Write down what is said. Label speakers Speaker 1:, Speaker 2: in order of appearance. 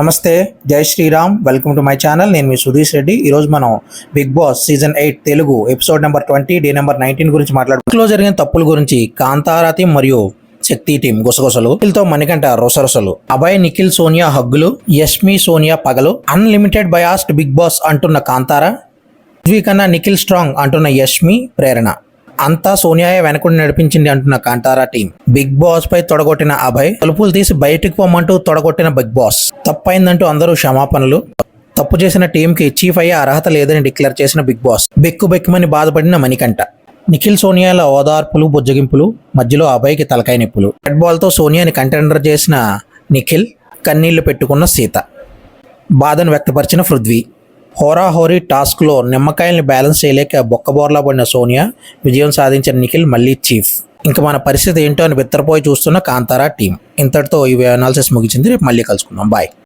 Speaker 1: నమస్తే, జై Shri Ram. Welcome to my channel. నేను మీ సుధీష్ రెడ్డి. ఈరోజు మనం Bigg Boss season 8 Telugu episode number 20 day number 19 గురించి మాట్లాడుకుంటున్నాం. జరిగిన తప్పుల గురించి కాంతారా టీం మరియు శక్తి టీం గుసగుసలు, నిఖిల్తో మణికంఠ రొసరొసలు, అభయ్ నిఖిల్ సోనియా హగ్గులు, యష్మి సోనియా పగలు, అన్లిమిటెడ్ బయాస్డ్ బిగ్ బాస్ అంటున్న కాంతారా, పృథ్వీ కన్నా నిఖిల్ స్ట్రాంగ్ అంటున్న యష్మి ప్రేరణ, అంతా సోనియాయే వెనకుండి నడిపించింది అంటున్న కాంతారా టీం, బిగ్ బాస్ పై తొడగొట్టిన అభయ్, తలుపులు తీసి బయటికి పోమంటూ తొడగొట్టిన బిగ్ బాస్, తప్పైందంటూ అందరూ క్షమాపణలు, తప్పు చేసిన టీంకి చీఫ్ అయ్యే అర్హత లేదని డిక్లేర్ చేసిన బిగ్ బాస్, బెక్కుమని బాధపడిన మణికంఠ, నిఖిల్ సోనియాల ఓదార్పులు బుజ్జగింపులు, మధ్యలో అభయ్కి తలకాయ నిప్పులు, రెడ్ బాల్తో సోనియాని కంటెండర్ చేసిన నిఖిల్, కన్నీళ్లు పెట్టుకున్న సీత, బాధను వ్యక్తపరిచిన పృథ్వీ, హోరాహోరీ టాస్క్లో నిమ్మకాయల్ని బ్యాలెన్స్ చేయలేక బొక్కబోర్లా పడిన సోనియా, విజయం సాధించిన నిఖిల్ మళ్ళీ చీఫ్. ఇంకా మన పరిస్థితి ఏంటో అని బిత్తరపోయి చూస్తున్న కాంతారా టీం. ఇంతటితో ఈ అనాలిసిస్ ముగిసింది. రేపు మళ్ళీ కలుసుకుందాం. బాయ్.